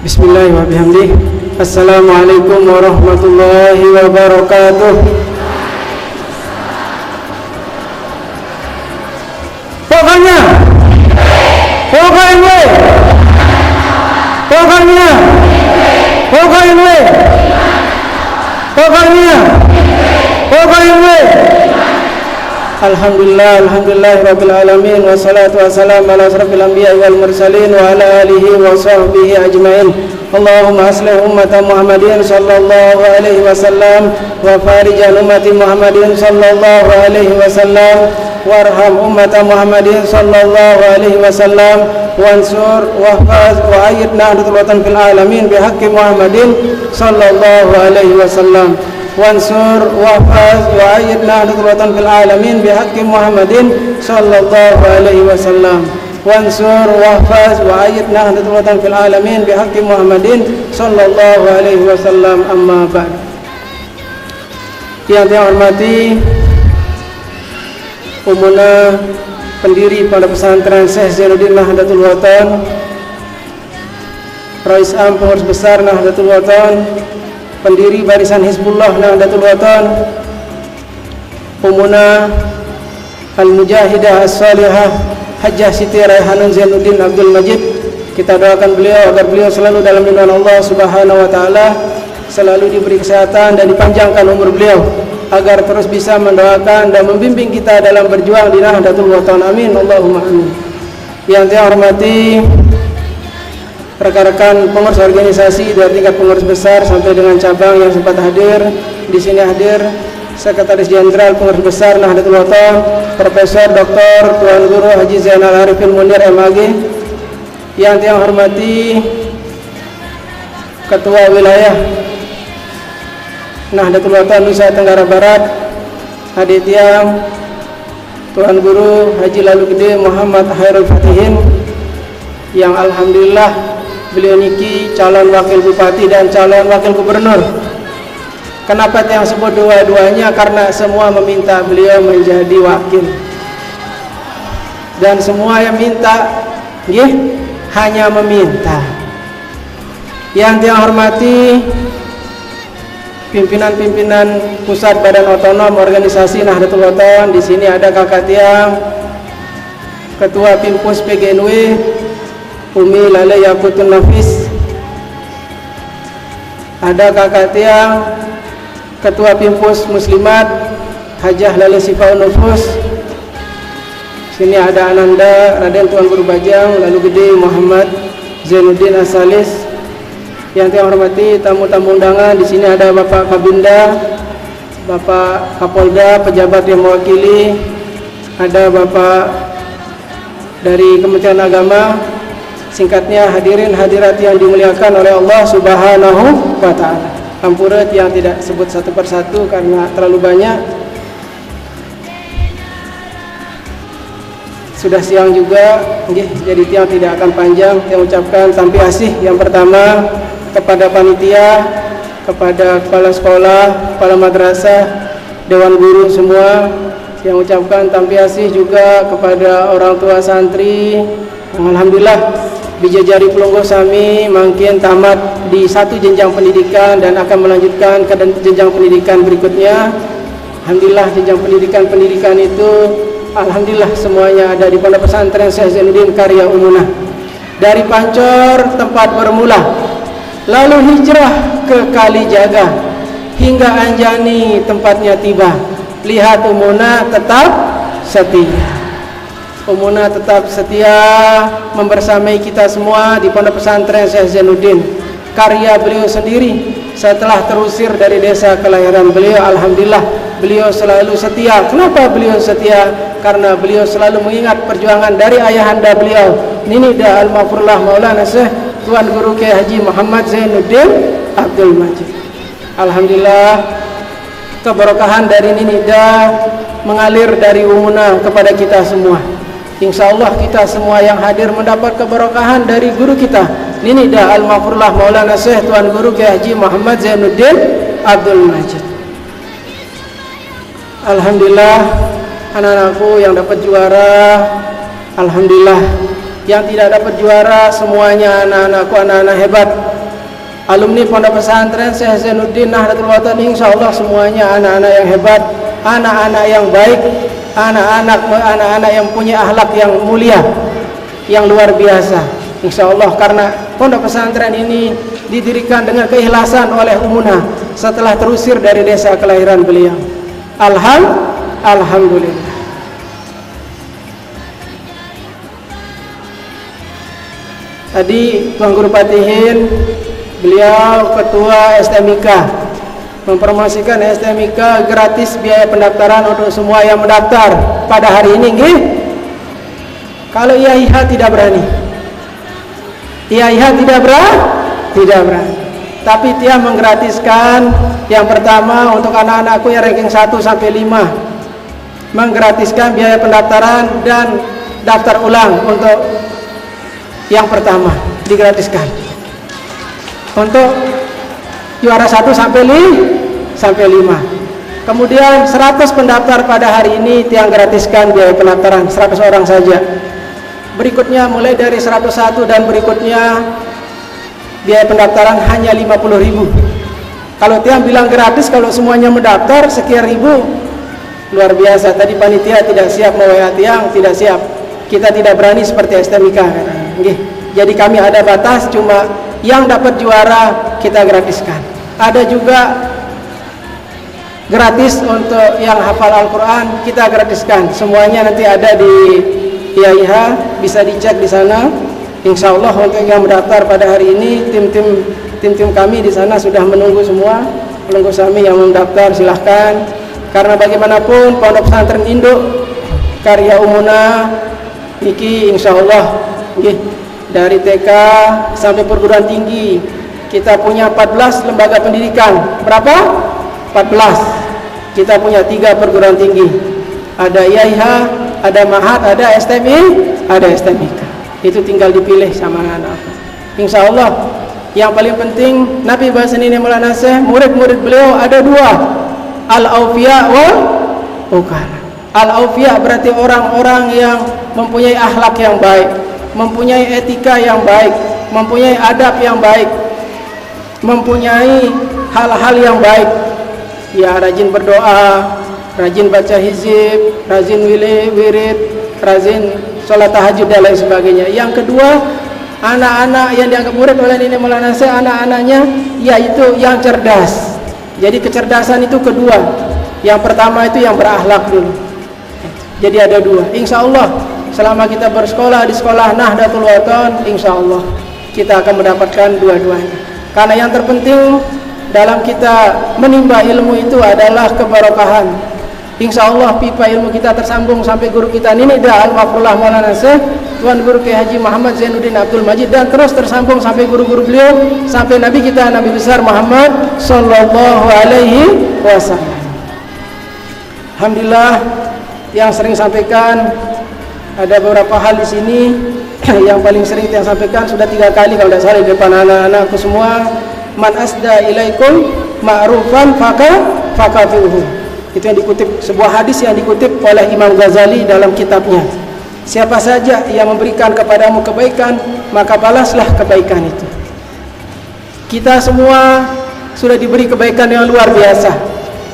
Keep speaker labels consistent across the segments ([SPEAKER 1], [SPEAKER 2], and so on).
[SPEAKER 1] Bismillahirrahmanirrahim. Assalamualaikum warahmatullahi wabarakatuh. Pokoknya Alhamdulillahirabbil alamin wassalatu wassalamu ala asrofil anbiya'i wal mursalin wa ala alihi wa sahbihi ajmain. Allahumma aslih ummata Muhammadin sallallahu alaihi wasallam wa farijan ummati Muhammadin sallallahu alaihi wasallam warham ummata Muhammadin sallallahu alaihi wasallam wansur wahfaz wa ayyid nahdlatul watan fil alamin bihaqqi Muhammadin sallallahu alaihi wasallam wansur wahfaz wa ayyid nahdlatul watan fil alamin bihaqqi Muhammadin sallallahu alaihi wasallam wansur wahfaz wa ayyid nahdlatul watan fil alamin bihaqqi Muhammadin sallallahu alaihi wasallam. Amma ba'd. Yang saya hormati Umuna, pendiri Pondok Pesantren Syekh Zainuddin Nahdlatul Watan, Rais Am Pengurus Besar Nahdlatul Watan, pendiri Barisan Hizbullah Nahdlatul Watan, Umuna Al-Mujahidah As-Salihah Hajjah Siti Raihanun Zainuddin Abdul Majid. Kita doakan beliau agar beliau selalu dalam lindungan Allah Subhanahu wa taala, selalu diberi kesehatan dan dipanjangkan umur beliau, agar terus bisa mendoakan dan membimbing kita dalam berjuang di Nahdlatul Watan. Amin Allahumma amin. Yang saya hormati rekan-rekan pengurus organisasi dari tingkat pengurus besar sampai dengan cabang yang sempat hadir. Di sini hadir Sekretaris Jenderal Pengurus Besar Nahdlatul Watan, Profesor Dr. Tuan Guru Haji Zainal Arifin Munir MAG. Yang saya hormati Ketua Wilayah Nahdlatul Watan Nusa Tenggara Barat, Hadir Tiang Tuan Guru Haji Lalu Gede Muhammad Hairul Fatihin, yang alhamdulillah beliau niki calon wakil bupati dan calon wakil gubernur. Kenapa yang sebut dua-duanya? Karena semua meminta beliau menjadi wakil, dan semua yang minta hanya meminta. Yang saya hormati pimpinan-pimpinan pusat badan otonom organisasi Nahdlatul Watan. Di sini ada Kakak Tiang, Ketua Pimpus PGNW Umi Lale Yakutun Nafis, ada Kakak Tiang, Ketua Pimpus Muslimat Hajah Lale Sifaun Nufus. Sini ada Ananda Raden Tuan Guru Bajang Lalu Gede Muhammad Zainuddin Asalis. Yang saya hormati tamu-tamu undangan, di sini ada Bapak Kabinda, Bapak Kapolda, pejabat yang mewakili, ada Bapak dari Kementerian Agama. Singkatnya hadirin hadirat yang dimuliakan oleh Allah Subhanahu wa taala. Ampuret yang tidak sebut satu persatu karena terlalu banyak. Sudah siang juga, jadi tiang tidak akan panjang. Saya ucapkan tampi asih yang pertama kepada panitia, kepada kepala sekolah, kepala madrasah, dewan guru semua. Yang ucapkan tampi asih juga kepada orang tua santri. Alhamdulillah bijajari pelungguh sami makin tamat di satu jenjang pendidikan dan akan melanjutkan ke jenjang pendidikan berikutnya. Alhamdulillah jenjang pendidikan itu alhamdulillah semuanya ada di Pondok Pesantren Syekh Zainuddin karya Umunah. Dari Pancor tempat bermula, lalu hijrah ke Kalijaga hingga Anjani tempatnya tiba. Lihat Umunah tetap setia. Umunah tetap setia membersamai kita semua di Pondok Pesantren Syekh Zainuddin. Karya beliau sendiri setelah terusir dari desa kelahiran beliau, alhamdulillah beliau selalu setia. Kenapa beliau setia? Karena beliau selalu mengingat perjuangan dari ayahanda beliau, Ninida Al-Mafurullah Maulana Syekh Tuan Guru Kiai Haji Muhammad Zainuddin Abdul Majid. Alhamdulillah keberkahan dari Ninida mengalir dari Umunah kepada kita semua. Insya Allah kita semua yang hadir mendapat keberkahan dari guru kita, Ninida Al-Mafurullah Maulana Syekh Tuan Guru Kiai Haji Muhammad Zainuddin Abdul Majid. Alhamdulillah anak-anakku yang dapat juara, alhamdulillah. Yang tidak dapat juara semuanya anak-anakku, anak-anak hebat. alumni Pondok Pesantren Syekh Zainuddin Nahdlatul Ulama, insyaallah semuanya anak-anak yang hebat, anak-anak yang baik, anak-anak yang punya akhlak yang mulia, yang luar biasa. Insyaallah karena Pondok Pesantren ini didirikan dengan keikhlasan oleh Umuna setelah terusir dari desa kelahiran beliau. Alhamdulillah. Tadi Tuan Guru Patihin, beliau ketua STMIK, mempromosikan STMIK gratis biaya pendaftaran untuk semua yang mendaftar pada hari ini. Nggih? Kalau IAIH tidak berani, IAIH tidak berani. Tapi dia menggratiskan yang pertama untuk anak-anakku yang ranking 1 sampai 5, menggratiskan biaya pendaftaran dan daftar ulang untuk yang pertama digratiskan. Untuk juara 1 sampai 5. Kemudian 100 pendaftar pada hari ini tiang gratiskan biaya pendaftaran 100 orang saja. Berikutnya mulai dari 101 dan berikutnya biaya pendaftaran hanya 50.000. Kalau tiang bilang gratis, kalau semuanya mendaftar sekian ribu, luar biasa. Tadi panitia tidak siap mau tiang, tidak siap. Kita tidak berani seperti STMIK katanya. Jadi kami ada batas, cuma yang dapat juara kita gratiskan. Ada juga gratis untuk yang hafal Al-Quran, kita gratiskan. Semuanya nanti ada di IAIH, bisa dicek di sana. Insya Allah untuk yang mendaftar pada hari ini, tim kami di sana sudah menunggu semua. Menunggu kami yang mendaftar, silahkan. Karena bagaimanapun Pondok Pesantren Induk karya Umuna Niki, insya Allah dari TK sampai perguruan tinggi kita punya 14 lembaga pendidikan. Berapa? 14. Kita punya 3 perguruan tinggi. Ada IAIH, ada Mahat, ada STMI, ada STMIK. Itu tinggal dipilih sama anak-anak. Insya Allah yang paling penting Nabi bahasa ini Maulana Syekh, murid-murid beliau ada 2, Al-Aufiya wal Ukala. Al-Aufiya berarti orang-orang yang mempunyai akhlak yang baik, mempunyai etika yang baik, mempunyai adab yang baik, mempunyai hal-hal yang baik. Ya, rajin berdoa, rajin baca hizib, rajin wirid, rajin sholat tahajud dan lain sebagainya. Yang kedua, anak-anak yang dianggap murid oleh Nini Maulana Syekh, anak-anaknya yaitu yang cerdas. Jadi kecerdasan itu kedua. Yang pertama itu yang berakhlak dulu. Jadi ada 2. Insya Allah selama kita bersekolah di sekolah Nahdlatul Ulama, insya Allah kita akan mendapatkan dua-duanya. Karena yang terpenting dalam kita menimba ilmu itu adalah keberkahan. Insya Allah pipa ilmu kita tersambung sampai guru kita Nini Al-Mafrullah Maulana Syekh Tuan Guru Kiai Haji Muhammad Zainuddin Abdul Majid, dan terus tersambung sampai guru-guru beliau, sampai Nabi kita Nabi besar Muhammad Sallallahu Alaihi Wasallam. Alhamdulillah, yang sering sampaikan ada beberapa hal di sini. Yang paling sering yang sampaikan sudah 3 kali kalau tidak salah di depan anak-anakku semua. Man asda ilaikum ma'rufan fakafiruhu. Itu yang dikutip, sebuah hadis yang dikutip oleh Imam Ghazali dalam kitabnya. Siapa saja yang memberikan kepadamu kebaikan, maka balaslah kebaikan itu. Kita semua sudah diberi kebaikan yang luar biasa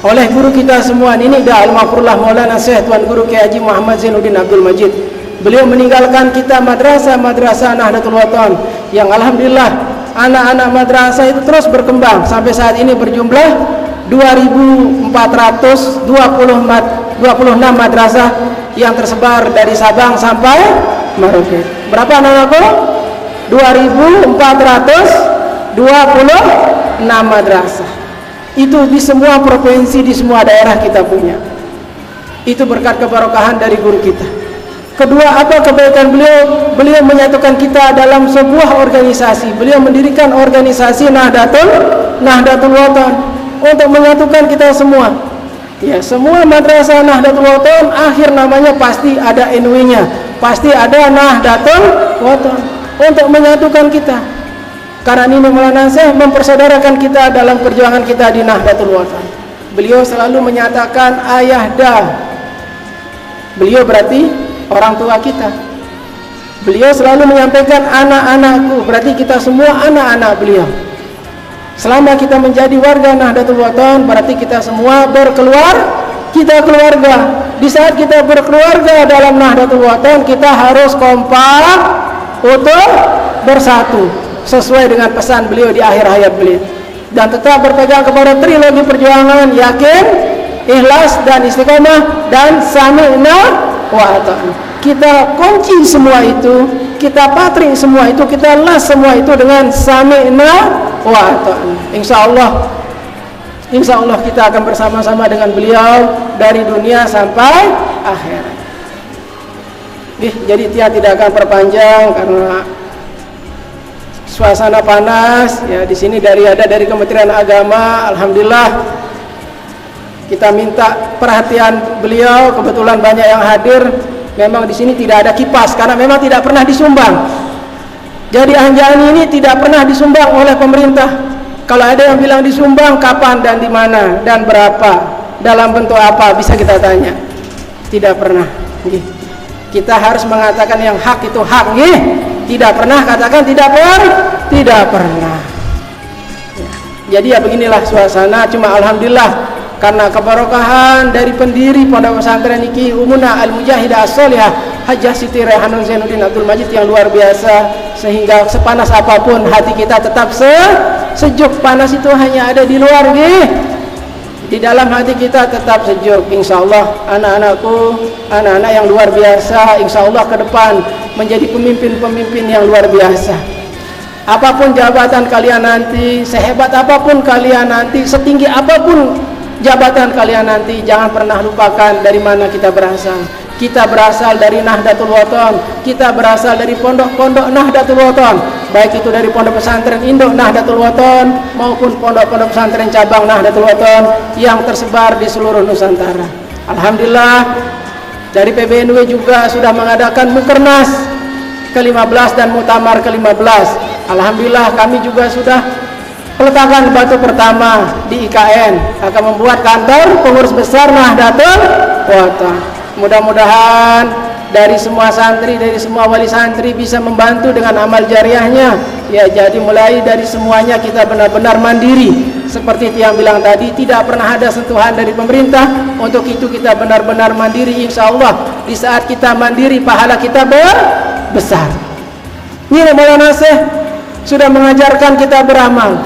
[SPEAKER 1] oleh guru kita semua. Ini Al-Mafrullah Maulana Syekh Tuan Guru Kiai Haji Muhammad Zainuddin Abdul Majid. Beliau meninggalkan kita madrasah Nahdlatul Ulama yang alhamdulillah anak-anak madrasah itu terus berkembang sampai saat ini berjumlah 2.426 madrasah yang tersebar dari Sabang sampai Merauke. Berapa anak-anakku? 2.426 madrasah. Itu di semua provinsi, di semua daerah kita punya. Itu berkat keberkahan dari guru kita. Kedua, apa kebaikan beliau? Beliau menyatukan kita dalam sebuah organisasi. Beliau mendirikan organisasi Nahdlatul Ulama untuk menyatukan kita semua. Ya, semua madrasah Nahdlatul Ulama akhir namanya pasti ada NW-nya, pasti ada Nahdlatul Ulama untuk menyatukan kita. Karena ini Maulana Syekh mempersaudarakan kita dalam perjuangan kita di Nahdlatul Ulama. Beliau selalu menyatakan ayahda. Beliau berarti orang tua kita. Beliau selalu menyampaikan anak-anakku, berarti kita semua anak-anak beliau. Selama kita menjadi warga Nahdlatul Wathon, berarti kita semua kita keluarga. Di saat kita berkeluarga dalam Nahdlatul Wathon, kita harus kompak, utuh, bersatu, sesuai dengan pesan beliau di akhir hayat beliau. Dan tetap berpegang kepada trilogi perjuangan, yakin, ikhlas dan istiqomah, dan sami'na wa ata'na. Kita kunci semua itu, kita patri semua itu, kita las semua itu dengan sami'na wa ata'na. Insya Allah kita akan bersama-sama dengan beliau dari dunia sampai akhirat. Jadi tidak akan perpanjang karena suasana panas ya. Di sini dari Kementerian Agama, alhamdulillah kita minta perhatian beliau, kebetulan banyak yang hadir. Memang di sini tidak ada kipas karena memang tidak pernah disumbang. Jadi Anjani ini tidak pernah disumbang oleh pemerintah. Kalau ada yang bilang disumbang, kapan dan di mana dan berapa, dalam bentuk apa, bisa kita tanya. Tidak pernah. Kita harus mengatakan yang hak itu hak. Tidak pernah katakan tidak pernah. Jadi ya beginilah suasana. Cuma alhamdulillah karena kebarokahan dari pendiri Pondok Pesantren Iki Umuna Al-Mujahidah As-Solihah Hajjah Siti Raihanun Zainuddin Abdul Majid yang luar biasa, sehingga sepanas apapun hati kita tetap sejuk. Panas itu hanya ada di luar, di dalam hati kita tetap sejuk. Insya Allah anak-anak yang luar biasa, insya Allah ke depan menjadi pemimpin-pemimpin yang luar biasa. Apapun jabatan kalian nanti, sehebat apapun kalian nanti, setinggi apapun jabatan kalian nanti, jangan pernah lupakan dari mana kita berasal. Kita berasal dari Nahdlatul Wathon, kita berasal dari pondok-pondok Nahdlatul Wathon, baik itu dari pondok pesantren induk Nahdlatul Wathon maupun pondok-pondok pesantren cabang Nahdlatul Wathon yang tersebar di seluruh Nusantara. Alhamdulillah dari PBNW juga sudah mengadakan Mukernas ke-15 dan Muktamar ke-15. Alhamdulillah kami juga sudah peletakan batu pertama di IKN, akan membuat kantor pengurus besar Nahdlatul Wathon. Mudah-mudahan dari semua santri, dari semua wali santri bisa membantu dengan amal jariahnya. Ya, jadi mulai dari semuanya kita benar-benar mandiri. Seperti yang bilang tadi, tidak pernah ada sentuhan dari pemerintah. Untuk itu kita benar-benar mandiri. Insya Allah di saat kita mandiri, pahala kita besar. Ini Maulana Syekh sudah mengajarkan kita beramal.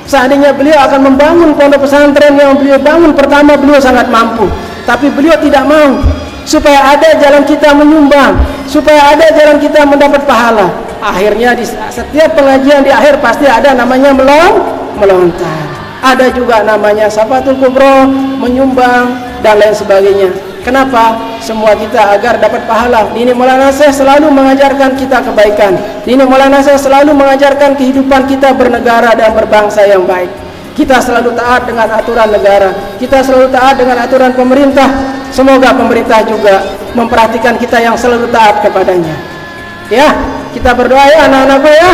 [SPEAKER 1] Seandainya beliau akan membangun pondok pesantren yang beliau bangun pertama, beliau sangat mampu, tapi beliau tidak mau. Supaya ada jalan kita menyumbang, supaya ada jalan kita mendapat pahala. Akhirnya di setiap pengajian di akhir pasti ada namanya melontar. Ada juga namanya Safatul Kubro, menyumbang dan lain sebagainya. Kenapa? Semua kita agar dapat pahala. Ini Maulana Syekh selalu mengajarkan kita kebaikan. Ini Maulana Syekh selalu mengajarkan kehidupan kita bernegara dan berbangsa yang baik. Kita selalu taat dengan aturan negara, kita selalu taat dengan aturan pemerintah. Semoga pemerintah juga memperhatikan kita yang selalu taat kepadanya. Ya, kita berdoa ya anak-anakku ya.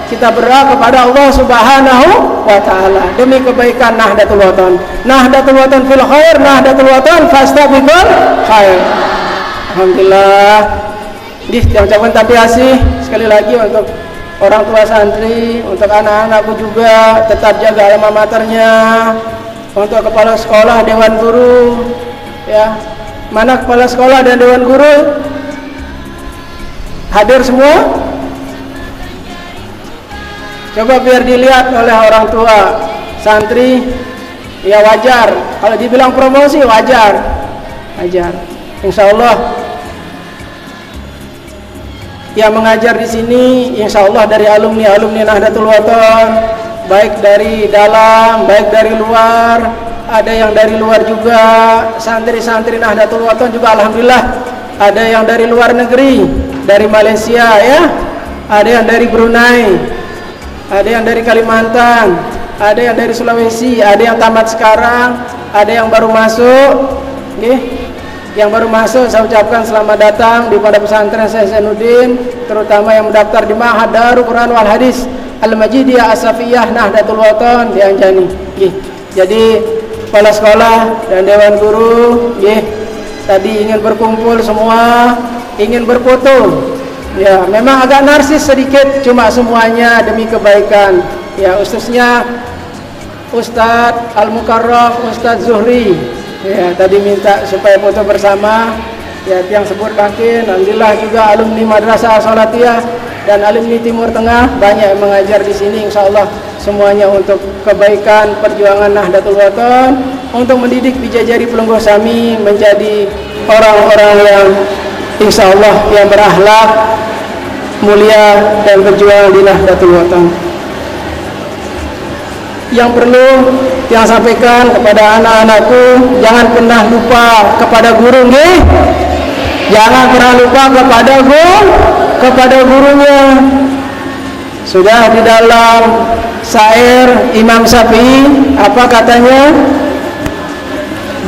[SPEAKER 1] Kita berdoa kepada Allah Subhanahu wa taala demi kebaikan Nahdlatul Wathon. Nahdlatul Wathon fil khair, Nahdlatul Wathon fastabiqul khair. Alhamdulillah. Yang ucapkan tabiasi sekali lagi untuk orang tua santri, untuk anak-anakku juga tetap jaga alma maternya, untuk kepala sekolah, dewan guru. Ya, mana kepala sekolah dan dewan guru? Hadir semua? Coba biar dilihat oleh orang tua santri. Ya wajar, kalau dibilang promosi wajar. Insya Allah yang mengajar di sini, insya Allah dari alumni Nahdlatul Wathon, baik dari dalam, baik dari luar. Ada yang dari luar juga, santri-santri Nahdlatul Wathon juga alhamdulillah. Ada yang dari luar negeri, dari Malaysia ya, ada yang dari Brunei, ada yang dari Kalimantan, ada yang dari Sulawesi, ada yang tamat sekarang, ada yang baru masuk. Yang baru masuk saya ucapkan selamat datang di Pondok Pesantren Syekh Zainuddin, terutama yang mendaftar di Ma'had Darul Quran wal Hadis Al-Majidiyah As-Safiyah Nahdlatul Wathon di Anjani. Jadi kepala sekolah dan dewan guru tadi ingin berkumpul semua, ingin berfoto. Ya, memang agak narsis sedikit, cuma semuanya demi kebaikan. Ya, khususnya Ustadz Al-Mukarram, Ustadz Zuhri. Ya, tadi minta supaya foto bersama. Ya, tiang sebut bangkin. Alhamdulillah juga alumni Madrasah Salatiyah dan alumni Timur Tengah banyak yang mengajar di sini. Insyaallah semuanya untuk kebaikan perjuangan Nahdlatul Wathon, untuk mendidik Bidadari Pelungguh Sami menjadi orang-orang yang insyaallah yang berakhlak mulia dan berjuang di Nahdlatul Wathon. Yang perlu yang sampaikan kepada anak-anakku, jangan pernah lupa kepada guru, nggih. Jangan pernah lupa kepada gurunya. Sudah di dalam syair Imam Syafi'i, apa katanya?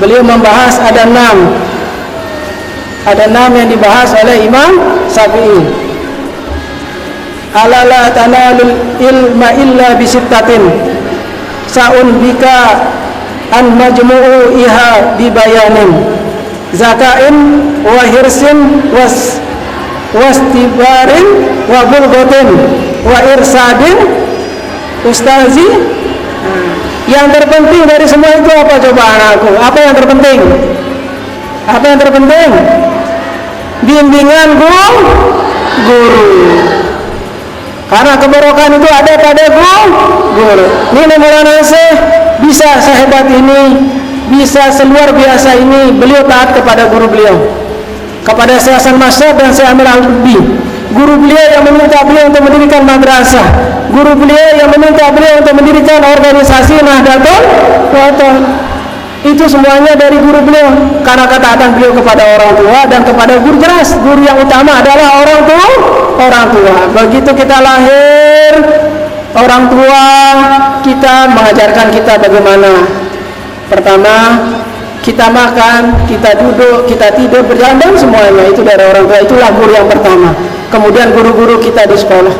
[SPEAKER 1] Beliau membahas ada 6 yang dibahas oleh Imam Syafi'i. Ala la tanalul ilma illa bisittatin sa'un bika an majmu'u iha bibayanin zakain wa hirsin wastibarin wa bulgotin wa irsadin ustazi. Yang terpenting dari semua itu apa coba anakku? Apa yang terpenting? Bimbingan guru. Karena keberokan itu ada pada guru. Ini Maulana Syekh bisa sehebat ini, bisa seluar biasa ini. Beliau taat kepada guru beliau, kepada Syekh Hasan Masyad dan Syekh Amir Al-Lubbi. Guru beliau yang meminta beliau untuk mendirikan madrasah, guru beliau yang meminta beliau untuk mendirikan organisasi Nahdlatul Wathon. Itu semuanya dari guru beliau, karena ketaatan beliau kepada orang tua dan kepada guru. Jelas guru yang utama adalah orang tua. Begitu kita lahir, orang tua kita mengajarkan kita bagaimana. Pertama, kita makan, kita duduk, kita tidur, berjalan, dan semuanya itu dari orang tua. Itulah guru yang pertama. Kemudian guru-guru kita di sekolah,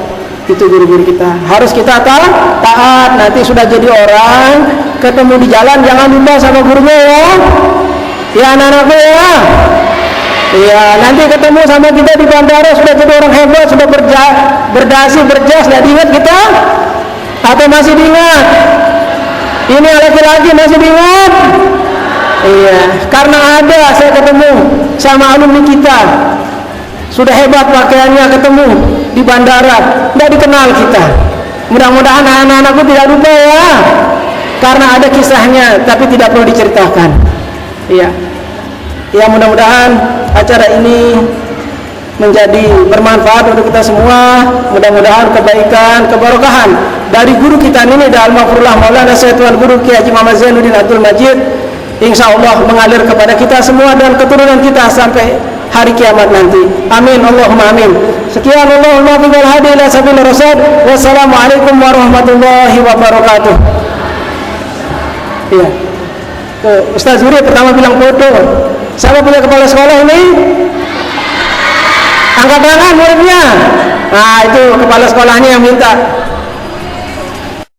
[SPEAKER 1] itu guru-guru kita harus kita taat. Nanti sudah jadi orang, ketemu di jalan jangan lupa sama gurunya ya anak-anakku ya. Iya, nanti ketemu sama kita di bandara sudah jadi orang hebat, sudah berdasi, berjas, tidak diingat kita atau masih diingat? Ini laki-laki masih diingat? Iya, karena ada saya ketemu sama alumni kita sudah hebat pakaiannya, ketemu di bandara tidak dikenal kita. Mudah-mudahan anak-anakku tidak lupa ya, karena ada kisahnya tapi tidak perlu diceritakan. Iya. Ya, mudah-mudahan acara ini menjadi bermanfaat untuk kita semua. Mudah-mudahan kebaikan, keberkahan dari guru kita ini dari Al-Mafrullah Maulana Syekh Tuan Guru Kiai Haji Muhammad Zainuddin Abdul Majid, insyaallah mengalir kepada kita semua dan keturunan kita sampai hari kiamat nanti. Amin, Allahumma amin. Sekian, Allahumma biqal hadi ila sabil rasyad. Wassalamualaikum warahmatullahi wabarakatuh. Iya. Tuh, Ustaz Zuri pertama bilang foto. Siapa punya kepala sekolah ini? Angkat tangan muridnya. Nah, itu kepala sekolahnya yang minta.